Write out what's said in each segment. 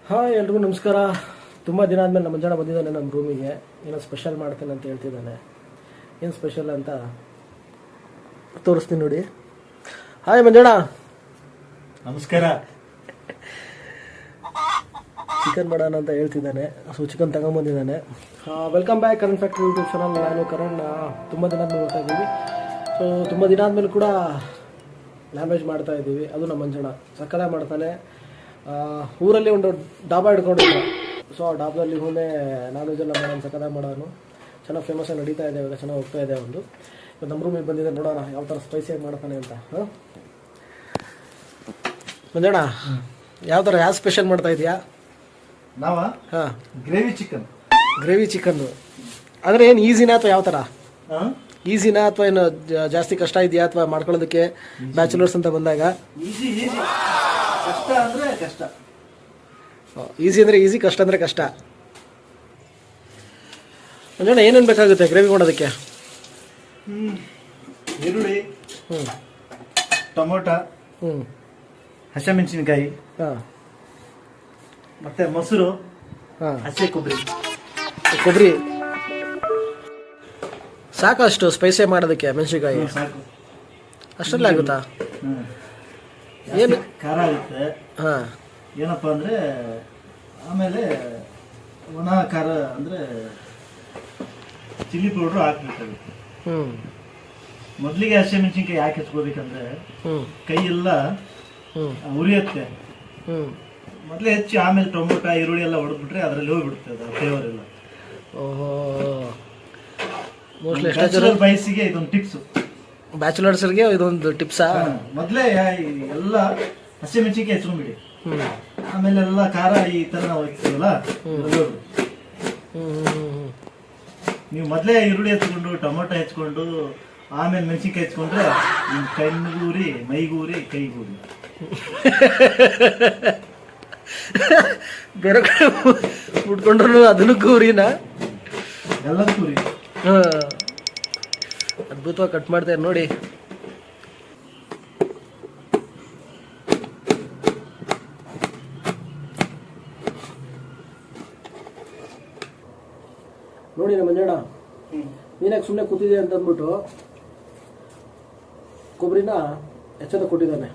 Hi ಎಲ್ರಿಗೂ ನಮಸ್ಕಾರ. ತುಂಬ ದಿನ ಆದಮೇಲೆ ನಮ್ಮ ಮಂಜಣ್ಣ ಬಂದಿದ್ದಾನೆ ನಮ್ಮ ರೂಮಿಗೆ. ಏನೋ ಸ್ಪೆಷಲ್ ಮಾಡ್ತೇನೆ ಅಂತ ಹೇಳ್ತಿದ್ದಾನೆ. ಏನು ಸ್ಪೆಷಲ್ ಅಂತ ತೋರಿಸ್ತೀನಿ ನೋಡಿ. ಹಾಯ್ ಮಂಜಣ್ಣ. ನಮಸ್ಕಾರ. ಚಿಕನ್ ಮಾಡೋಣ ಅಂತ ಹೇಳ್ತಿದ್ದಾನೆ. ಸೊ ಚಿಕನ್ ತಗೊಂಬಂದಿದ್ದಾನೆ. Welcome back Karan factory YouTube channel. ನಾನು ಕರಣ್. ತುಂಬ ದಿನ ಆದ್ಮೇಲೆ ನೋಡ್ತಾ ಇದ್ದೀವಿ. ಸೊ ತುಂಬ ದಿನ ಆದಮೇಲೆ ಕೂಡ ನಾನ್ ವೆಜ್ ಮಾಡ್ತಾ ಇದ್ದೀವಿ. ಅದು ನಮ್ಮ ಮಂಜಣ್ಣ ಸಕ್ಕತ್ತಾಗಿ ಮಾಡ್ತಾನೆ. ಊರಲ್ಲಿ ಒಂದು ಡಾಬಾ ಹಿಡ್ಕೊಂಡಿದ್ದೆ. ಸೊ ಆ ಡಾಬಾದಲ್ಲಿ ಒಮ್ಮೆ ನಾನ್ ವೆಜ್ ಎಲ್ಲ ಮಾಡೋಣ, ಸಕ್ಕತ್ತಾಗಿ ಮಾಡೋನು. ಚೆನ್ನಾಗಿ ಫೇಮಸ್ಸಾಗಿ ನಡೀತಾ ಇದೆ, ಇವಾಗ ಚೆನ್ನಾಗಿ ಹೋಗ್ತಾ ಇದೆ ಒಂದು. ನಮ್ಮ ರೂಮಿಗೆ ಬಂದಿದೆ, ನೋಡೋಣ ಯಾವ ಥರ ಸ್ಪೈಸಿಯಾಗಿ ಮಾಡ್ತಾನೆ ಅಂತ. ಮಂಜಣ್ಣ, ಯಾವ ಸ್ಪೆಷಲ್ ಮಾಡ್ತಾ ಇದೆಯಾ? ನಾವ ಹಾಂ, ಗ್ರೇವಿ ಚಿಕನ್. ಅಂದರೆ ಏನು ಈಸಿನಾ ಅಥವಾ ಯಾವ ಥರ? ಈಸಿನಾ ಅಥವಾ ಏನು ಜಾಸ್ತಿ ಕಷ್ಟ ಇದೆಯಾ ಅಥವಾ ಮಾಡ್ಕೊಳ್ಳೋದಕ್ಕೆ ಬ್ಯಾಚುಲರ್ಸ್ ಅಂತ ಬಂದಾಗ? ಈಸಿ. ಕಷ್ಟ ಅಂದ್ರೆ ಕಷ್ಟ. ಈಸಿ ಅಂದರೆ ಈಸಿ, ಕಷ್ಟ ಅಂದರೆ ಕಷ್ಟ. ಮಂಜಣ್ಣ, ಏನೇನು ಬೇಕಾಗುತ್ತೆ ಗ್ರೇವಿ ಮಾಡೋದಕ್ಕೆ? ಈರುಳ್ಳಿ, ಟೊಮೊಟೊ, ಹಸಿಮೆಣಸಿನಕಾಯಿ, ಹಾಂ, ಮತ್ತೆ ಮೊಸರು, ಹಾಂ, ಹಸಿ ಕೊಬ್ಬರಿ ಸಾಕಷ್ಟು ಸ್ಪೈಸಿ ಮಾಡೋದಕ್ಕೆ. ಮೆಣಸಿನಕಾಯಿ ಸಾಕು. ಅಷ್ಟರಲ್ಲೇ ಆಗುತ್ತಾ? ಏನು ಖಾರ ಆಗುತ್ತೆ. ಹಾಂ, ಏನಪ್ಪ ಅಂದ್ರೆ ಆಮೇಲೆ ಒಣ ಖಾರ ಅಂದ್ರೆ ಚಿಲ್ಲಿ ಪೌಡ್ರು ಹಾಕ್ಬೇಕಾಗುತ್ತೆ. ಮೊದಲಿಗೆ ಹಸಿಮೆಣಸಿನಕಾಯಿ ಯಾಕೆ ಹಚ್ಕೋಬೇಕಂದ್ರೆ ಕೈ ಎಲ್ಲ ಉರಿಯುತ್ತೆ. ಮೊದಲೇ ಹೆಚ್ಚಿ ಆಮೇಲೆ ಟೊಮೊಟೊ ಈರುಳ್ಳಿ ಎಲ್ಲ ಹೊಡೆದ್ಬಿಟ್ರೆ ಅದರಲ್ಲಿ ಹೋಗ್ಬಿಡುತ್ತೆ ಅದು ಫ್ಲೇವರ್ ಎಲ್ಲ. ಓಹೋ, ಮೋಸ್ಟ್ಲಿ ಬಯಸಿಗೆ ಇದೊಂದು ಟಿಪ್ಸ್. ಬ್ಯಾಚುಲರ್ಸ್ಗೆ ಇದೊಂದು ಟಿಪ್ಸಾ? ಮೊದಲೇ ಎಲ್ಲ ಹಸಿಮೆಣಸಿನಕಾಯಿ ಹಚ್ಕೊಂಡ್ಬಿಡಿ. ಆಮೇಲೆ ಎಲ್ಲ ಖಾರ ಈ ತರ ನಾವು ಹಚ್ತೀವಲ್ಲ, ನೀವು ಮೊದಲೇ ಈರುಳ್ಳಿ ಹಚ್ಕೊಂಡು ಟೊಮೊಟೊ ಹೆಚ್ಕೊಂಡು ಆಮೇಲೆ ಮೆಣಸಿನಕಾಯಿ ಹಚ್ಕೊಂಡ್ರೆ ನಿಮ್ ಕೈಗೂರಿ ಮೈಗೂರಿ ಕೈಗೂರಿ. ಬೇರೆ ಕಡೆ ಉಟ್ಕೊಂಡ್ರು ಅದನ್ನು ಕೂರಿನ ಎಲ್ಲ ಕೂರಿ. ಅದ್ಭುತವಾಗಿ ಕಟ್ ಮಾಡ್ತಾರೆ ನೋಡಿ. ನೋಡಿ ನಮ್ಮ ಮಂಜಣ್ಣ, ನೀನಾಗ ಸುಮ್ಮನೆ ಕೂತಿದೆ ಅಂತ ಅಂದ್ಬಿಟ್ಟು ಕೊಬ್ಬರಿನ ಹೆಚ್ಚದ ಕೊಟ್ಟಿದ್ದಾನೆ.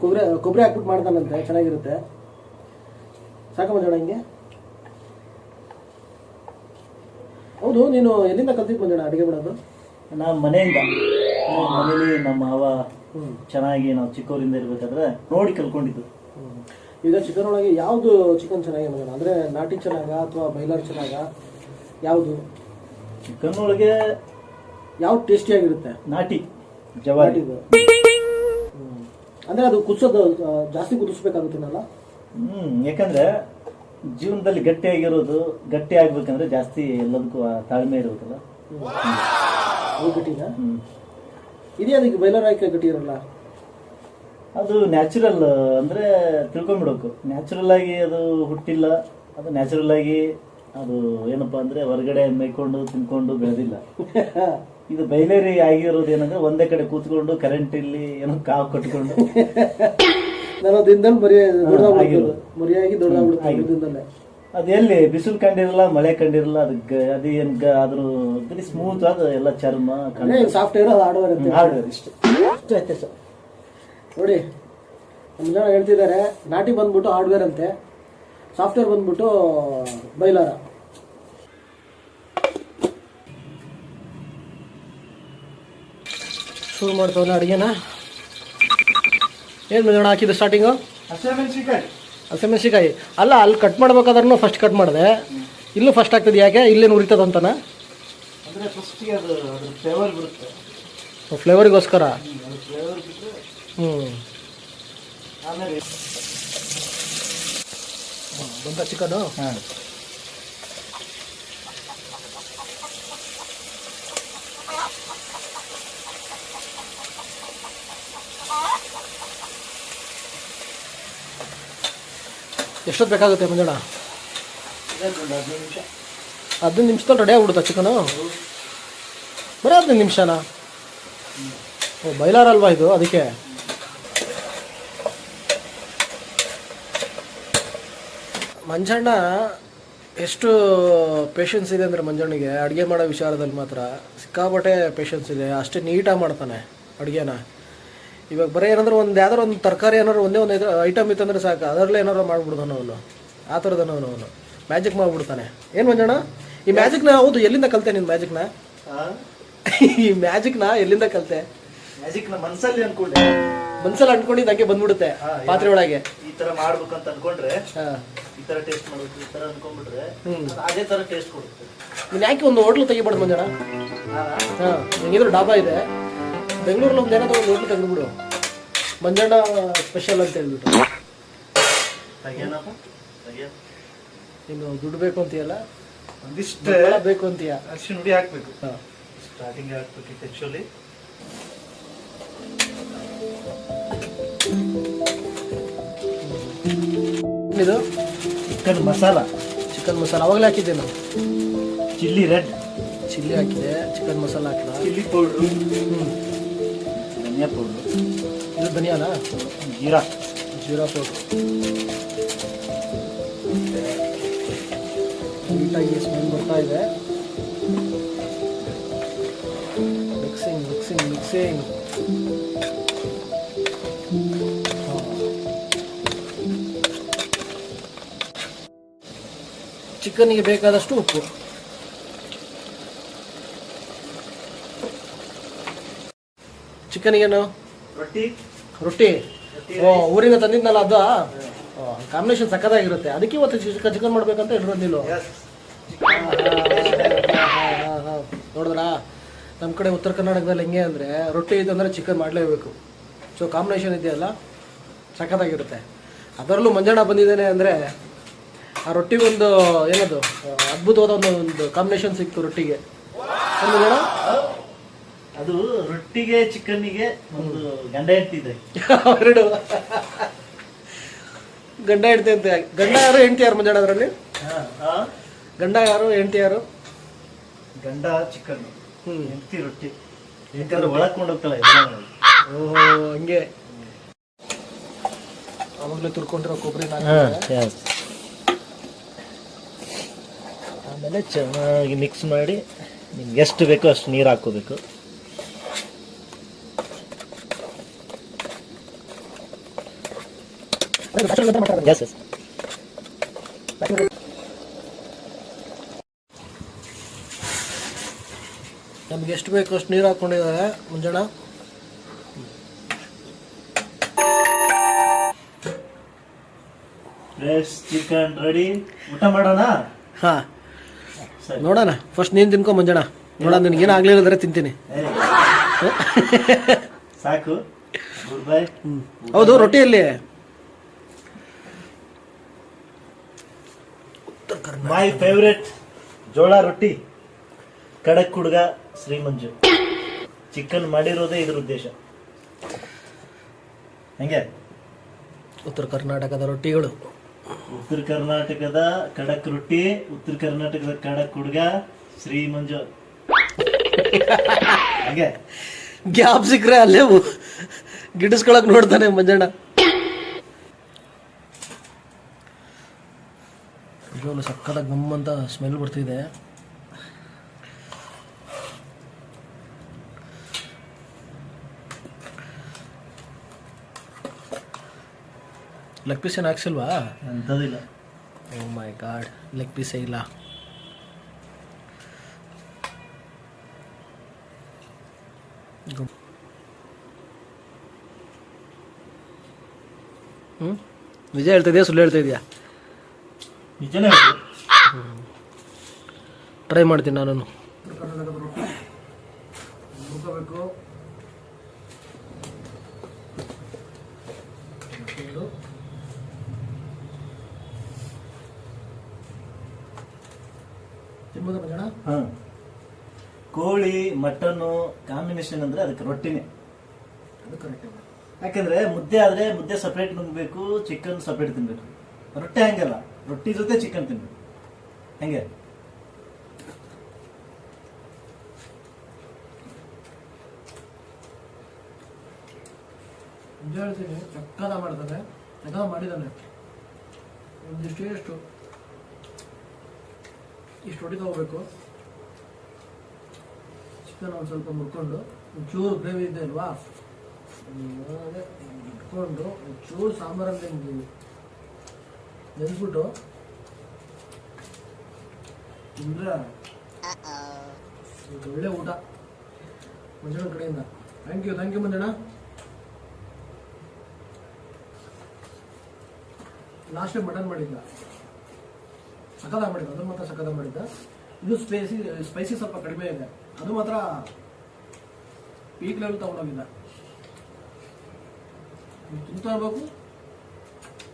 ಕೊಬ್ಬರಿ ಹಾಕ್ಬಿಟ್ಟು ಮಾಡ್ತಾನಂತೆ, ಚೆನ್ನಾಗಿರುತ್ತೆ. ಸಾಕ ಮಂಜಣ್ಣ ಹಿಂಗೆ? ಹೌದು, ನೀನು ಎಲ್ಲಿಂದ ಕಲ್ತಿದ್ದು ಮಂಜಣ್ಣ ಅಡುಗೆ ಮಾಡೋದು? ನಾವು ಮನೆಯಲ್ಲಿ ನಮ್ಮ ಮಾವ ಚೆನ್ನಾಗಿ ನಾವು ಚಿಕ್ಕವರಿಂದ ಇರ್ಬೇಕಾದ್ರೆ ನೋಡಿ ಕಲ್ಕೊಂಡಿದ್ದು. ಈಗ ಚಿಕನ್ ಒಳಗೆ ಯಾವುದು ಚಿಕನ್ ಚೆನ್ನಾಗಿ ಮಂಜಣ್ಣ? ಅಂದರೆ ನಾಟಿ ಚೆನ್ನಾಗ ಅಥವಾ ಬೈಲರ್ ಚೆನ್ನಾಗ? ಯಾವುದು ಚಿಕನ್ ಒಳಗೆ ಯಾವ್ದು ಟೇಸ್ಟಿಯಾಗಿರುತ್ತೆ? ನಾಟಿ ಜವಾರಿ. ಅಂದರೆ ಅದು ಕುದಿಸೋದು ಜಾಸ್ತಿ ಕುದಿಸ್ಬೇಕಾಗುತ್ತೇನಲ್ಲ? ಯಾಕಂದ್ರೆ ಜೀವನದಲ್ಲಿ ಗಟ್ಟಿ ಆಗ್ಬೇಕಂದ್ರೆ ಜಾಸ್ತಿ ಎಲ್ಲದಕ್ಕೂ ತಾಳ್ಮೆ ಇರ್ಬೇಕಲ್ಲ. ಗಟ್ಟಿನ ಇದೆಯಾ? ಅದಕ್ಕೆ ಬೈಲರ್ ಹಾಕಿ ಗಟ್ಟಿ ಇರಲ್ಲ. ಅದು ನ್ಯಾಚುರಲ್ ಅಂದ್ರೆ ತಿಳ್ಕೊಂಡ್ಬಿಡ್ಬೇಕು. ನ್ಯಾಚುರಲ್ ಆಗಿ ಅದು ಹುಟ್ಟಿಲ್ಲ, ಅದು ನ್ಯಾಚುರಲ್ ಆಗಿ ಅದು ಏನಪ್ಪಾ ಅಂದ್ರೆ ಹೊರಗಡೆ ಮೇಯ್ಕೊಂಡು ತಿನ್ಕೊಂಡು ಬೆಳೆದಿಲ್ಲ. ಇದು ಬೈಲೇರಿ ಆಗಿರೋದು ಏನಂದ್ರೆ ಒಂದೇ ಕಡೆ ಕೂತ್ಕೊಂಡು ಕರೆಂಟ್ ಇಲ್ಲಿ ಏನೋ ಕಾವು ಕಟ್ಕೊಂಡು ನಾನು ದಿನದಲ್ಲಿ ಮರಿಯಾಗಿ ದೊಡ್ಡದಾಗ್ಬಿಡುತ್ತೆ. ಅದು ಎಲ್ಲಿ ಬಿಸಿಲು ಕಂಡಿರಲ್ಲ, ಮಳೆ ಕಂಡಿರಲ್ಲ. ಅದೇನ್ ಅದ್ರ ಬರೀ ಸ್ಮೂತ್ ಆದ ಎಲ್ಲ ಚರ್ಮ ಸಾಫ್ಟ್ವೇರ್ ಹಾರ್ಡ್ವೇರ್ ಇಷ್ಟೇ ಸರ್. ನೋಡಿ, ನಮ್ಮ ಜನ ಹೇಳ್ತಿದ್ದಾರೆ ನಾಟಿ ಬಂದ್ಬಿಟ್ಟು ಹಾರ್ಡ್ವೇರ್ ಅಂತೆ, ಸಾಫ್ಟ್ವೇರ್ ಬಂದ್ಬಿಟ್ಟು ಬೈಲಾರ. ಶುರು ಮಾಡ್ತವನ ಅಡುಗೆನ. ಏನು ಮೇಡಮ್ ಹಾಕಿದ್ದು ಸ್ಟಾರ್ಟಿಂಗು? ಹಸಿಮೆಣಸಿಕಾಯಿ ಅಲ್ಲ, ಅಲ್ಲಿ ಕಟ್ ಮಾಡ್ಬೇಕಾದ್ರೂ ಫಸ್ಟ್ ಕಟ್ ಮಾಡಿದೆ. ಇಲ್ಲೂ ಫಸ್ಟ್ ಆಗ್ತದೆ ಯಾಕೆ? ಇಲ್ಲೇನು ಉರಿತದಂತನ? ಫ್ಲೇವರಿಗೋಸ್ಕರ. ಬಂತ ಚಿಕನು? ಎಷ್ಟೊತ್ತು ಬೇಕಾಗುತ್ತೆ ಮಂಜಣ್ಣ? 15 ನಿಮಿಷದಲ್ಲಿ ರೆಡಿ ಆಗ್ಬಿಡುತ್ತಾ ಚಿಕನು? ಬರೀ 15 ನಿಮಿಷನಾ? ಓ, ಬೈಲಾರ್ ಅಲ್ವಾ ಇದು, ಅದಕ್ಕೆ. ಮಂಜಣ್ಣ ಎಷ್ಟು ಪೇಷನ್ಸ್ ಇದೆ ಅಂದರೆ ಮಂಜಣ್ಣಗೆ ಅಡುಗೆ ಮಾಡೋ ವಿಚಾರದಲ್ಲಿ ಮಾತ್ರ ಸಿಕ್ಕಾಪಟ್ಟೆ ಪೇಷನ್ಸ್ ಇದೆ. ಅಷ್ಟೇ ನೀಟಾಗಿ ಮಾಡ್ತಾನೆ ಅಡುಗೆನ. ಇವಾಗ ಬರೀ ಏನಾದರೂ ಯಾವ್ದಾರು ಒಂದು ತರಕಾರಿ ಏನಾದ್ರು ಒಂದೇ ಒಂದು ಐಟಮ್ ಇತ್ತಂದ್ರೆ ಸಾಕು, ಅದರಲ್ಲೇ ಏನಾರು ಮಾಡ್ಬಿಡ್ತಾನೆ ಅವನು. ಆ ಥರದವನು ಅವನು ಮ್ಯಾಜಿಕ್ ಮಾಡಿಬಿಡ್ತಾನೆ. ಏನು ಮಂಜಣ್ಣ ಈ ಮ್ಯಾಜಿಕ್ನ? ಹೌದು, ಎಲ್ಲಿಂದ ಕಲಿತೆ ನೀನು ಮ್ಯಾಜಿಕ್ನ? ಈ ಮ್ಯಾಜಿಕ್ನ ಎಲ್ಲಿಂದ ಕಲಿತೆ? ಮ್ಯಾಜಿಕ್ ನ ಮನ್ಸಲ್ಲಿ ಅನ್ಕೊಂಡೆ, ಮನ್ಸಲ್ಲಿ ಅನ್ಕೊಂಡಿದ್ದು ಹಂಗೆ ಬಂದ್ಬಿಡುತ್ತೆ ಪಾತ್ರೆ ಒಳಗೆ. ಈ ತರ ಮಾಡ್ಬೇಕಂತ ಅನ್ಕೊಂಡ್ರೆ ಈ ತರ ಟೇಸ್ಟ್ ಮಾಡ್ಬೇಕು, ಈ ತರ ಅನ್ಕೊಂಡ್ಬಿಟ್ರೆ ಅದೇ ತರ ಟೇಸ್ಟ್ ಕೊಡುತ್ತೆ. ನೀನು ಯಾಕೆ ಒಂದು ಹೋಟ್ಲು ತೆಗಿಬಾರ್ದು ಮಂಜಣ್ಣ? ಹಾಂ, ಹೆಂಗಿದ್ರು ಡಾಬಾ ಇದೆ ಬೆಂಗಳೂರಲ್ಲಿ, ಒಂದು ಏನಾದರೂ ಒಂದು ಹೋಟ್ಲು ತೆಗೆದುಬಿಡು, ಮಂಜಣ್ಣ ಸ್ಪೆಷಲ್ ಅಂತ ಹೇಳ್ಬಿಟ್ಟು. ತೆಗಿಯೋಣಪ್ಪ, ನೀನು ದುಡ್ಡು ಬೇಕು ಅಂತೀಯಲ್ಲ, ಒಂದಿಷ್ಟು ಬೇಕು ಅಂತೀಯ, ಅರಿಶಿನ ಹುಡಿ ಹಾಕ್ಬೇಕು. ಹಾಂ, ಸ್ಟಾರ್ಟಿಂಗ್ ಹಾಕ್ಬೇಕಿತ್ತು ಆ್ಯಕ್ಚುಲಿ. ಇದು ಚಿಕನ್ ಮಸಾಲ, ಚಿಕನ್ ಮಸಾಲ ಅವಾಗಲೇ ಹಾಕಿದ್ದೆ ನಾನು. ಚಿಲ್ಲಿ ರೆಡ್, ಚಿಲ್ಲಿ ಹಾಕಿದೆ, ಚಿಕನ್ ಮಸಾಲ ಹಾಕಿದ, ಚಿಲ್ಲಿ ಪೌಡ್ರು, ಧನಿಯಾ ಪೌಡ್ರು, ಇದು ಧನಿಯಾನ, ಜೀರಾ, ಜೀರಾ ಪೌಡ್ರು. ನೀಟಾಗಿ ಸ್ಮೆಲ್ ಬರ್ತಾ ಇದೆ. Mixing mixing mixing. ಚಿಕನ್ನಿಗೆ ಬೇಕಾದಷ್ಟು ಉಪ್ಪು. ಚಿಕನ್ಗೇನು? ರೊಟ್ಟಿ, ರೊಟ್ಟಿ. ಓ, ಊರಿಂದ ತಂದಿದ್ನಲ್ಲ ಅದು. ಕಾಂಬಿನೇಷನ್ ಸಕ್ಕತ್ತಾಗಿರುತ್ತೆ. ಅದಕ್ಕೆ ಇವತ್ತು ಚಿಕನ್ ಮಾಡ್ಬೇಕಂತ ಹೇಳಿರೋದು ನೀನು. ನೋಡಿದ್ರಾ, ನಮ್ಮ ಕಡೆ ಉತ್ತರ ಕರ್ನಾಟಕದಲ್ಲಿ ಹೆಂಗೆ ಅಂದರೆ ರೊಟ್ಟಿ ಇದೆ ಅಂದರೆ ಚಿಕನ್ ಮಾಡಲೇಬೇಕು. ಸೊ ಕಾಂಬಿನೇಷನ್ ಇದೆಯಲ್ಲ ಸಕ್ಕತ್ತಾಗಿರುತ್ತೆ. ಅದರಲ್ಲೂ ಮಂಜಣ್ಣ ಬಂದಿದ್ದೇನೆ ಅಂದರೆ ಆ ರೊಟ್ಟಿಗೊಂದು ಏನದು ಅದ್ಭುತವಾದ ಒಂದು ಕಾಂಬಿನೇಷನ್ ಸಿಕ್ತು ರೊಟ್ಟಿಗೆ. ಮಂಜಣ್ಣ ಅದು ರೊಟ್ಟಿಗೆ ಚಿಕನ್ನಿಗೆ ಒಂದು ಗಂಡ ಹೆಂಡತಿ ಇದೆ. ಎರಡು ಗಂಡ ಹೆಂಡತಿ ಅಂತ. ಗಂಡ ಯಾರು ಹೆಂಡತಿ ಯಾರು ಮಂಜಣ್ಣ ಅದರಲ್ಲಿ? ಗಂಡ ಯಾರು ಹೆಂಡತಿ ಯಾರು? ಗಂಡ ಚಿಕನ್, ಹೆಂಡತಿ ರೊಟ್ಟಿ. ಯಾಕಂದ್ರೆ ಒಳಕೊಂಡು ಹೋಗ್ತಾಳೆ. ಓಹೋ, ಹಂಗೆ. ಅವಾಗಲೇ ತುರ್ಕೊಂಡಿರೋ ಕೊಬ್ಬರಿ ಆಮೇಲೆ ಚೆನ್ನಾಗಿ ಮಿಕ್ಸ್ ಮಾಡಿ ನಿಮ್ಗೆ ಎಷ್ಟು ಬೇಕೋ ಅಷ್ಟು ನೀರು ಹಾಕೋಬೇಕು. ನಮ್ಗೆ ಎಷ್ಟು ಬೇಕು ಅಷ್ಟು ನೀರು ಹಾಕ್ಕೊಂಡಿದ್ದಾರೆ ಮುಂಜಾನೆ. Fresh chicken ready. ಊಟ ಮಾಡೋಣ? ಹಾಂ, ನೋಡೋಣ. ಫಸ್ಟ್ ನೀನು ತಿನ್ಕೊ ಮಂಜಣ್ಣ. ನೋಡೋಣ, ನಿನಗೇನು ಆಗಲಿಲ್ಲ ಅಂದರೆ ತಿಂತೀನಿ. ಸಾಕು. Good bye. ಹೌದು, ರೊಟ್ಟಿಯಲ್ಲಿ ಮೈ ಫೇವ್ರೆಟ್ ಜೋಳ ರೊಟ್ಟಿ, ಖಡಕ್ ಹುಡುಗ ಶ್ರೀ ಮಂಜು. ಚಿಕನ್ ಮಾಡಿರೋದೇ ಇದ್ರ ಉದ್ದೇಶ. ಹೆಂಗೆ? ಉತ್ತರ ಕರ್ನಾಟಕದ ರೊಟ್ಟಿಗಳು. ಉತ್ತರ ಕರ್ನಾಟಕದ ಖಡಕ್ ರೊಟ್ಟಿ, ಉತ್ತರ ಕರ್ನಾಟಕದ ಖಡಕ್ ಹುಡುಗ ಶ್ರೀ ಮಂಜು. ಹಾಗೆ ಗ್ಯಾಪ್ ಸಿಕ್ಕರೆ ಅಲ್ಲೇ ಗಿಡಿಸ್ಕೊಳಕ್ ನೋಡ್ತಾನೆ ಮಂಜಣ್ಣ. ನಿಜವಾಗ್ಲೂ ಸಕ್ಕದ ಗಮ್ ಅಂತ ಸ್ಮೆಲ್ ಬರ್ತಿದೆ. ಲೆಗ್ ಪೀಸ್ ಏನು ಹಾಕ್ಸಿಲ್ವಾ? ಅಂಥದ್ದಿಲ್ಲ. ಓ ಮೈ ಗಾಡ್, ಲೆಗ್ ಪೀಸೇ ಇಲ್ಲ. ನಿಜ ಹೇಳ್ತಾ ಇದೆಯಾ ಸುಳ್ಳು ಹೇಳ್ತಾ ಇದೆಯಾ? ನಿಜನೇ. ಟ್ರೈ ಮಾಡ್ತೀನಿ ನಾನು. ಕೋಳಿ ಮಟನ್ನು ಕಾಂಬಿನೇಷನ್ ಅಂದ್ರೆ ಅದಕ್ಕೆ ರೊಟ್ಟಿನೇ. ಯಾಕಂದ್ರೆ ಮುದ್ದೆ ಆದ್ರೆ ಮುದ್ದೆ ಸಪ್ರೇಟ್ ನುಂಗ್ಬೇಕು, ಚಿಕನ್ ಸಪ್ರೇಟ್ ತಿನ್ಬೇಕು. ರೊಟ್ಟಿ ಹಂಗಲ್ಲ, ರೊಟ್ಟಿ ಜೊತೆ ಚಿಕನ್ ತಿನ್ಬೇಕು. ಹೆಂಗೆ? ನಿಜ ಹೇಳ್ತೀನಿ, ಚಕ್ಕದ ಮಾಡ್ತಾನೆ, ಚಕ್ಕದ ಮಾಡಿದ್ದಾನೆ. ಒಂದಿಷ್ಟು ಇಷ್ಟು ಹೊಡಿ ತಗೋಬೇಕು. ಚಿಕನ್ ಒಂದು ಸ್ವಲ್ಪ ಮುರ್ಕೊಂಡು ಒಂಚೂರು ಗ್ರೇವಿ ಇದೆ ಅಲ್ವಾ, ಅದೇ ಇಟ್ಕೊಂಡು ಒಂಚೂರು ಸಾಂಬಾರಲ್ಲಿ ನೆನೆಸ್ಬಿಟ್ಟು ತಿಂದ್ರೆ ಒಳ್ಳೆ ಊಟ ಮಂಜಣ್ಣ ಕಡೆಯಿಂದ. Thank you Manjanna. Last time mutton ಮಾಡಿದ್ದ, ಸಕ್ಕತ್ತಾಗಿ ಮಾಡಿದ್ದ, ಅದು ಮಾತ್ರ ಸಕ್ಕತ್ತಾಗಿ ಮಾಡಿದ್ದ. ಇದು ಸ್ಪೈಸಿ ಸ್ವಲ್ಪ ಕಡಿಮೆ ಇದೆ, ಅದು ಮಾತ್ರ ಪೀಕ್ ಲೆವೆಲ್ ತಗೊಂಡೋಗಿದ್ದ. ತಿಂತಾ ಇರಬೇಕು,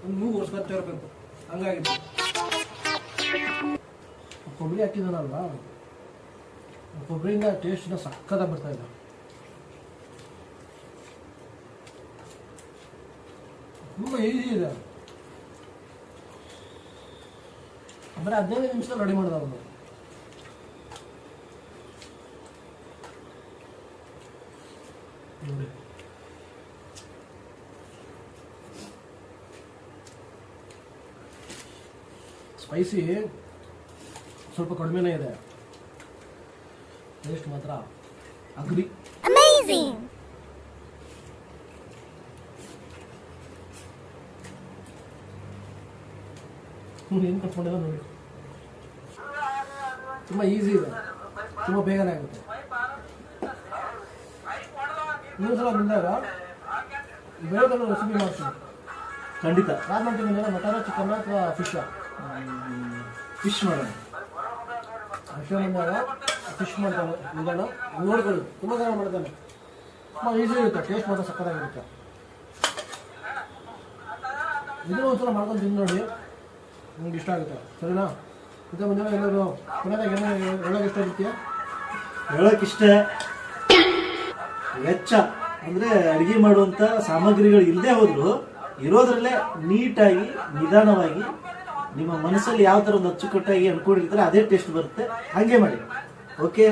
ಒಂದು ಮೂಗು ಒರ್ಸ್ಕೊತಾ ಇರಬೇಕು, ಹಂಗಾಗಿತ್ತು. ಕೊಬ್ಬರಿ ಹಾಕಿದಾನಲ್ವಾ, ಕೊಬ್ಬರಿಯಿಂದ ಟೇಸ್ಟ್ನ ಸಕ್ಕತ್ತಾಗಿ ಬರ್ತಾ ಇದೆ. ತುಂಬ ಈಸಿ ಇದೆ, ಬರೀ 15 ನಿಮಿಷದಲ್ಲಿ ರೆಡಿ ಮಾಡಿದ ಅವನು. ನೋಡಿ ಸ್ಪೈಸಿ ಸ್ವಲ್ಪ ಕಡಿಮೆನೇ ಇದೆ, ಟೇಸ್ಟ್ ಮಾತ್ರ ಅಗ್ರಿ. ಏನು ಕಟ್ಕೊಂಡಿಲ್ಲ ನೋಡಿ, ತುಂಬ ಈಸಿ ಇದೆ, ತುಂಬ ಬೇಗನೆ ಆಗುತ್ತೆ. ಇನ್ನೊಂದು ಸಲ ಬಂದಾಗ ಬೇರೆ ರೆಸಿಪಿ ಮಾಡ್ತೀನಿ ಖಂಡಿತ. ಯಾರು ಮಾಡ್ತೀನಿ ಅಂದರೆ ಮಟನ್, ಚಿಕನ್ ಅಥವಾ ಫಿಶ್ ಮಾಡೋಣ. ಫಿಶ್ ಬಂದಾಗ ಫಿಶ್ ಮಾಡ್ತಾನೆ ನಿಧಾನ ನೋಡ್ಕೊಳ್ಳಿ, ತುಂಬ ಜನ ಮಾಡ್ತಾನೆ, ತುಂಬ ಈಸಿ ಇರುತ್ತೆ, ಟೇಸ್ಟ್ ಮಾತ್ರ ಸಕ್ಕತ್ತಾಗಿರುತ್ತೆ. ಇದನ್ನು ಒಂದ್ಸಲ ಮಾಡ್ಕೊಂಡು ತಿಂದು ನೋಡಿ, ನಿಮ್ಗೆ ಇಷ್ಟ ಆಗುತ್ತೆ. ಸರಿನಾ? ಇಂಥ ಮುಂಜಾನೆ ಎಲ್ಲರೂ ಕೊನೆದಾಗ ಹೇಳೋಕೆ ಇಷ್ಟ ಇರ್ತೀಯ? ಹೇಳೋಕ್ಕಿಷ್ಟ ವೆಚ್ಚ ಅಂದರೆ ಅಡುಗೆ ಮಾಡುವಂಥ ಸಾಮಗ್ರಿಗಳು ಇಲ್ಲದೆ ಹೋದರೂ ಇರೋದ್ರಲ್ಲೇ ನೀಟಾಗಿ ನಿಧಾನವಾಗಿ ನಿಮ್ಮ ಮನಸ್ಸಲ್ಲಿ ಯಾವ ಥರ ಒಂದು ಅಚ್ಚುಕಟ್ಟಾಗಿ ಅನ್ಕೊಂಡಿರ್ತಾರೆ ಅದೇ ಟೇಸ್ಟ್ ಬರುತ್ತೆ, ಹಾಗೆ ಮಾಡಿ. ಓಕೆ.